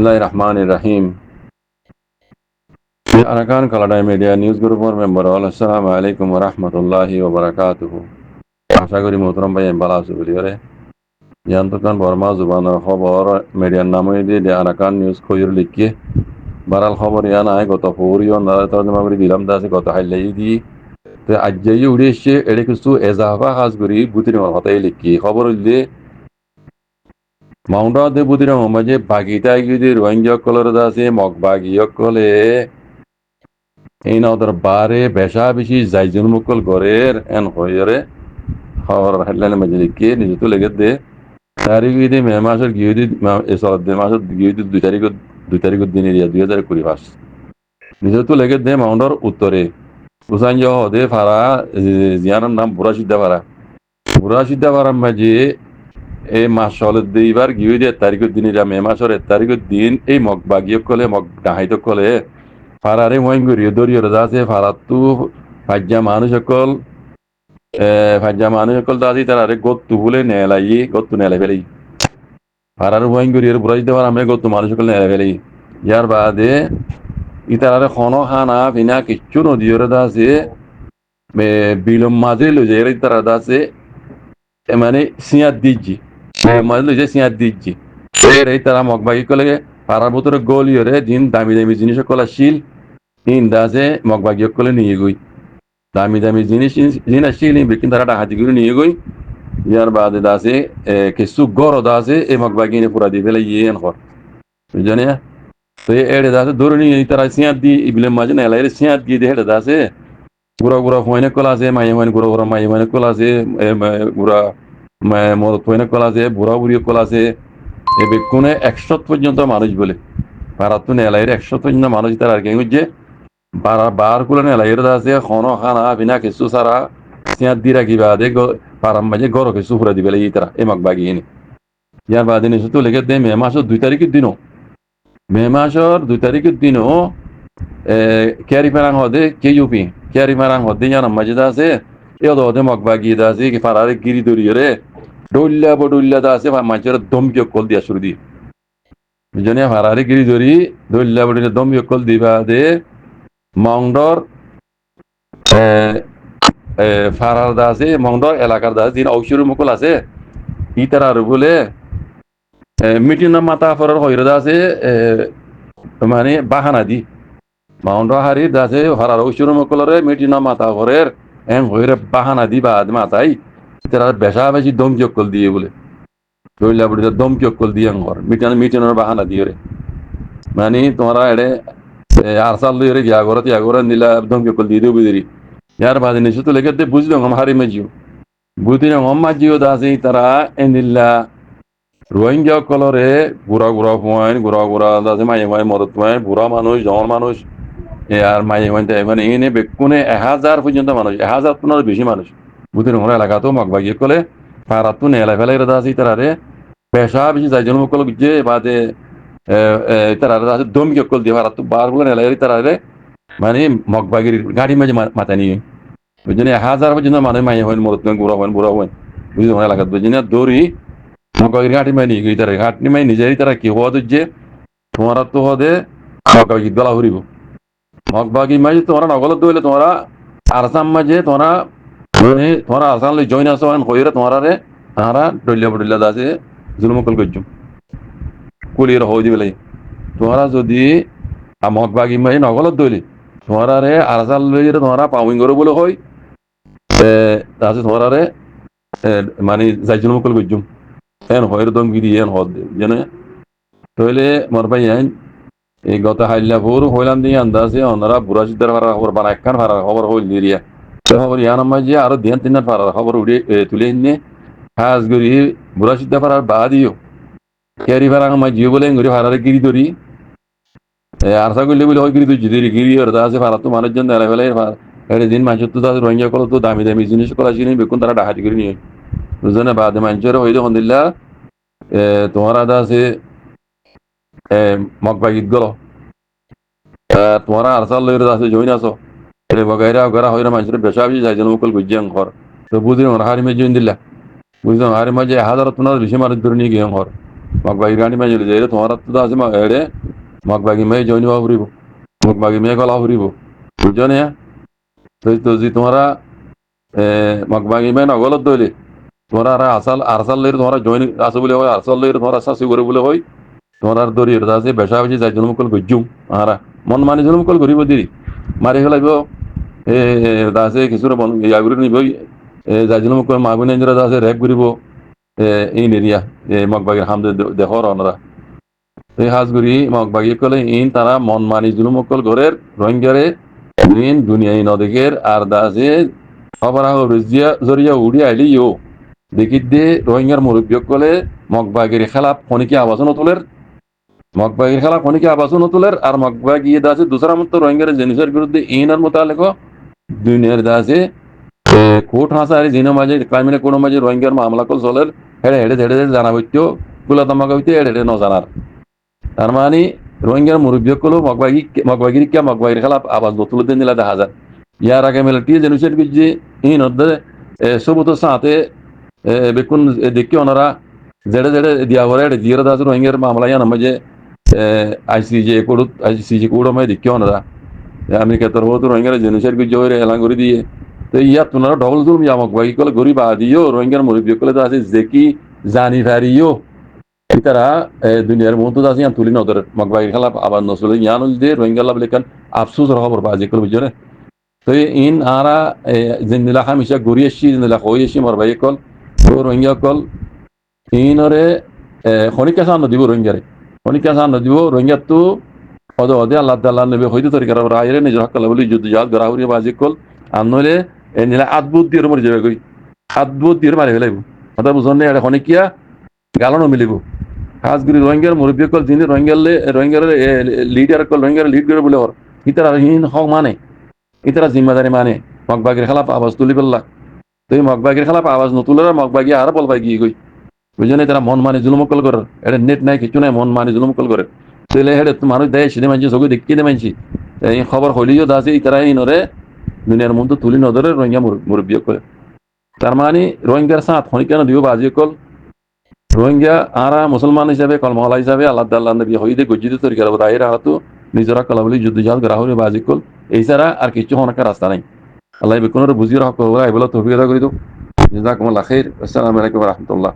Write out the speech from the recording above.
বিসমিল্লাহির রহমানির রহিম। Arakan Canada media news গ্রুপের মেম্বার আসসালামু আলাইকুম ওয়া রাহমাতুল্লাহি ওয়া বারাকাতুহু। আশা করি মোহতরম ভাই ভালো আছো বলিরে ইয়ান্তকান বর্মা জুবানের খবর মিডিয়ার নামে দিয়ে আরাকান নিউজ খবর লিখিয়ে বারাল খবর ইয়া নাই গত পৌরিও না তর্জমা করে দিলাম দাসে গত হাইলাই দি তো আজ যাই উড়ে এসে এড়ে কিছু এজাফা কাজ করি বুতির হতাই লিখি খবর হইলে মাউন্ট দে বুতির মাঝে বাগিতা গিয়ে রোহিঙ্গা কলর দাসে মগ বাগিয়ক কলে এই না ওদের বারে বেশা বেশি যাইজন মুকল গড়ের এন হইরে খবর হেডলাইনের মাঝে লিখে নিজে তো লেগে দে তারিখ দিয়ে মে মাসের গিয়ে দি মাসের গিয়ে দি 2 তারিখের দিন এরিয়া 2025 নিজে তো লেগে দে মাউন্টর উত্তরে হুসাইন জহ দে ফারা জিয়ানোর নাম বুড়া সিদ্ধা ফারার মাঝে এই মাস হলের এইবার গিয়ে দিয়ে তারিখের দিন এরিয়া মে মাসের 1 তারিখের দিন এই মগ বাগিয়ক কলে মগ ডাহাইত কলে ফারারে মহিঙ্গুরি দরিয়র আছে ফারাতু ফাজ্জা মানুষ সকল দাদি তারারে গত্তু বলে নেলাই গত্তু নেলাই ফেলাই ফারার মহিঙ্গুরির বুড়া দিতে পার আমি গত্তু মানুষ সকল নেলাই ফেলাই ইয়ার বাদে ইতারারে খন খানা পিনা কিচ্ছু নদীর আছে বিলম মাঝে লই যায় তারা আছে মানে সিয়াত দিচ্ছি মাঝে লই যায় সিয়াত দিচ্ছি এই তারা মগবাগি কলে পাড়ার ভিতরে গলিয়রে দিন দামি দামি জিনিস সকল আসিল তিন দাসে মগবাগি কলে নিয়ে গই দামি দামি জিনিস আসিল বিকিন তারা ডাহাতি করে নিয়ে গই ইয়ার বাদে দাসে কিছু গড় দাসে এই মগবাগি পুরা দিয়ে ফেলে ইয়ে এন কর বুঝলি তো এড়ে দাসে ধরে নিয়ে তারা সিয়াত দিয়ে ইবিলের মাঝে নেলাইরে সিয়াত দিয়ে দিয়ে হেঁটে দাসে গুড়া গুড়া ফোনে কল আছে মাইয়ে মাইন গুড়া গুড়া মাইয়ে মাইনে কল আছে গুড়া মদ ফোনে কল আছে বুড়া বুড়ি কল আছে এ বেকুনে 100 পর্যন্ত মানুষ বলে ভারত নেলাইরে 100 পর্যন্ত মানুষ তার আর কি যে বার কুলে নেলাইরে আছে খন খানা বিনা কিছু সারা সিয়াত দি রাখিবা দে পারাম মাঝে গড় কিছু ফুরা দিবে এই তারা এই মাক বাগিয়ে নি ইয়ার বাদে নিশ্চয় তো লেগে দে মে মাসের 2 তারিখের দিনও মে মাসের 2 তারিখের দিনও ক্যারি পারাং হদে কে ইউপি ক্যারি মারাং হদে জানাম মাঝে আছে এ হদে মগ বাগিয়ে দা আছে কি পারারে গিরি দরিয়ে রে ডল্লা দা আছে মাঝের দমকি কল দিয়া শুরু দিয়ে বুঝলি পারারে গিরি ধরি ডল্লা বডুল্লা দমকি কল দিবা দে মাউন্ডর ফারার দা আছে মাউন্ডর এলাকার দা দিন ঔষধ মুকল আছে ই তারা আর বলে মিটিং মাথা ফরার হইরদা আছে মানে বাহানা দি মাউন্ট হারির দাসে হরার ঔষধ মুকলরে মিটিং মাথা ফরের এম হইরে বাহানা দি বা মাথাই তারা বেশা বেশি দমকি কল দিয়ে বলে ডল্লা বডুল্লা দমকি কল দিয়ে ঘর মিটিংয়ের বাহানা দিয়ে রে মানে তোমরা এড়ে আর সাল লই রে ইয়া ঘর নিলা দমকি কল দিয়ে দেবো দেরি ইয়ার বাদে নিশ্চয় তো লেগে বুঝলাম আমার হারি মাজিও বুঝি মাজিও দাসে তারা এনিল্লা রোহিঙ্গা কলরে গুড়া দাসে মাইয়ে মাই মদত মাই বুড়া মানুষ জওয়ান মানুষ আর মাইয়ে মাইতে মানে এনে বেকুনে 1000 পর্যন্ত মানুষ 1000 বেশি মানুষ বুঝির ঘর এলাকাতেও মগবাগিয়ে কলে পারাতু নেলা ফেলাই দাসে তারারে পেশা বেশি যাইজন মুকল যে বাদে তারা আছে দমকি কল দিয়ে পারাতু বার বলে নেলাই তারারে মানে মগবাগির গাড়ি মাঝে মাথা নিয়ে বুঝলি 1000 পর্যন্ত মানুষ মাইয়ে হইন মরত বুড়া হইন বুঝলি ঘর এলাকাত বুঝলি না দৌড়ি মগবাগির গাড়ি মাই নিয়ে গই তারা ঘাটনি মাই নিজেরই তারা কি হওয়া যে তোমারা তো হদে মগবাগি গলা হরিব মগবাগি মাঝে তোমরা নগলত দইলে তোমরা আরসাম মাঝে তোমরা আরসাম লই জয়েন আসো হইরে তোমরারে তারা ডল্লা দাসে জুলুমকল গজ্জুম কুলির হই দিবে তোমরা যদি মগবাগি মাঝে নগলত দইলে তোমরারে আরসাল লইরে তোমরা পাউইং করে বলে হই তাছে তোমরারে মানে যাই জুলুমকল গজ্জুম এন হইরে দম গিরি এন হদ জেনে তইলে মর ভাই এই গত হাইল্লাপুর হইলাম দিয়ে আন্দাজে ওনারা বুড়া সিদ্ধার ভাড়া খবর বানা একখান ভাড়া খবর হইল দিরিয়া খবর ইয়ান মাঝে আরো দিন 3 ভাড়া খবর উড়ে তুলে এনে হাজ গরি বুড়া সিদ্ধা ভাড়ার বা দিও ক্যারি ভাড়া মাঝিও বলে গরি ভাড়ারে গিরি ধরি আরসা করলে বলে হয় গিরি তুই গিরি আর আছে ভাড়া তো মানুষজন দেয় ফেলে এর দিন মানুষের তো তাদের রোহিঙ্গা কল তো দামি দামি জিনিস কলা চিনি বেকুন তারা ডাহাতি করে নিয়ে বুঝলে বাদে মানুষের হইলে হন্দিল্লা তোমার আদা আছে মগবাগিত গেল তোমার আরসাল লইরে আছে জইন আছো এর বগাইরা গরা হইরা মানুষের বেশা বেশি যাইজন মুকল গুজ্জাং ঘর তো বুঝলি হারি মে জইন দিল্লা বুঝলাম হারি মাঝে 1000 বেশি মানুষ ধরে নিয়ে গিয়ে ঘর মগবাগি গানি মাই জলি যাইরে তোমার তো আছে এড়ে মগবাগি মাই জয়নি বা ফুরিব মগবাগি মাই গলা ফুরিব বুঝছো না তো যদি তোমরা মগবাগি মাই নগলত দইলে তোমরা আর আরসাল লইরে তোমরা জয়েন আছে বলে হয় আরসাল লইরে তোমরা শাসি করে বলে হয় তোমরা আর দরি আছে বেশা বেশি যাই জন্মকল গজ্জুম আহারা মন মানি জন্মকল ঘুরিব দিরি মারি ফেলাইব আছে কিছুরে ইয়াগুরি নিব যাই জন্মকল মাগুনি আছে রেপ ঘুরিব এই এরিয়া মগবাগির হামদে দেখর অনরা এই হাজগুড়ি মগবাগি কলে ইন তারা মন মানি জুলুমকল ঘরের রোহিঙ্গারে দিন দুনিয়াই নদেকের আর দাসে খবর জরিয়া উড়ি আইলি ইউ দেখি দে রোহিঙ্গার মুরব্বী কলে মগবাগির খেলাপ খনিকে আবাসন তুলের মগবাগির খেলাপ খনিকে আবাসন তুলের আর মগবাগি দাসে দুসরা মত রোহিঙ্গার জিনিসের বিরুদ্ধে ইনার মোতালেক দুনিয়ার দাসে কোর্ট হাসারি জিনো মাঝে ক্লাইমেট কোনো মাঝে রোহিঙ্গার মামলা কল চলের হেড়ে হেড়ে ধেড়ে জানা হইতো গুলা তামাকা হইতে হেড়ে হেড়ে নজানার তার মানে রোহিঙ্গার মুরব্বী কলো মগবাগির কে মগবাগির খেলাপ আবাস তুলে দিন দিলা দেখা যায় ইয়ার আগে মেলাটি জেনুসের যে ইন সবুত সাথে বেকুন দেখি ওনারা জেড়ে জেড়ে দিয়া ভরে দিয়ে দাস রোহিঙ্গার মামলা ইয়ান মাঝে আইসিজি কোড মাঝে দেখি ওনারা আমেরিকা তরফ তো রোহিঙ্গার জেনুসের জোরে এলান করে দিয়ে তো ইয়াত তোনারা ডবল জুলম ইয়া মগবাগি কলে গরিব আদিও রোহিঙ্গার মুরব্বী কলে তো আছে জেকি জানি ফারিও তারা দুনিয়ার মতো আছে ইয়ান তুলি নদর মগবাগির খেলাপ আবার নসলে ইয়ান দিয়ে রোহিঙ্গা লাভ লেখান আফসোস খবর পাওয়া যে কল বুঝলে তো ইন আরা জিন্দিলা খামিশা ঘুরি এসছি জিন্দিলা হই এসছি মরবাই কল তো রোহিঙ্গা কল ইনরে খনিকা সান দিব রোহিঙ্গারে খনিকা সান দিব রোহিঙ্গা তো হদে হদে আল্লাহ তাল্লাহ নেবে হইতে তরিকার রায়রে নিজের হক বলি যুদ্ধ জাহাজ গড়াহুরি বাজি কল আর নইলে নিলা আদবুত দিয়ে মরে যাবে গই আদবুত দিয়ে মারি ফেলাইব কথা বুঝন নেই খনিকিয়া গালনো মিলিব খাসগুড়ি রোহিঙ্গার মুরব্বী কল যিনি রোহিঙ্গার লিডার কল রোহিঙ্গার লিড করে বলে ইতারা হিন হক মানে ইতারা জিম্মাদারি মানে মগবাগির খেলাপ আওয়াজ তুলি পেল্লা তুই মগবাগির খেলাপ আওয়াজ নতুলে মগবাগি আর বলবাই গিয়ে গই বুঝলি তারা মন মানি জুলুমকল করে এটা নেট নাই কিছু নাই মন মানি জুলুমকল করে তাহলে হেডে মানুষ দেয় সেটা মানছি চোখে দেখিয়ে দিয়ে মানছি এই খবর হইলেও দাসে তারা ইনরে দুনিয়ার মধ্যে তুলি নধরে রোহিঙ্গা মুরব্বী করে তার মানে রোহিঙ্গার সাথ খনিকা নদীও বাজি কল রোহিঙ্গা আরা মুসলমান হিসাবে কলমহলা হিসাবে আল্লাহ আল্লাহ নবী হইদে গজ্জিত তরিকার রায়ের আহত নিজরা কলাবলি যুদ্ধ জাহাজ গ্রাহরে বাজি কল এই ছাড়া আর কিছু হনাকার রাস্তা নাই আল্লাহ বেকুনের বুঝিয়ে রাখ আইবলা তৌফিক আদা করি তো জাযাকুমুল্লাহ খাইর আসসালামু আলাইকুম ওয়া রাহমাতুল্লাহ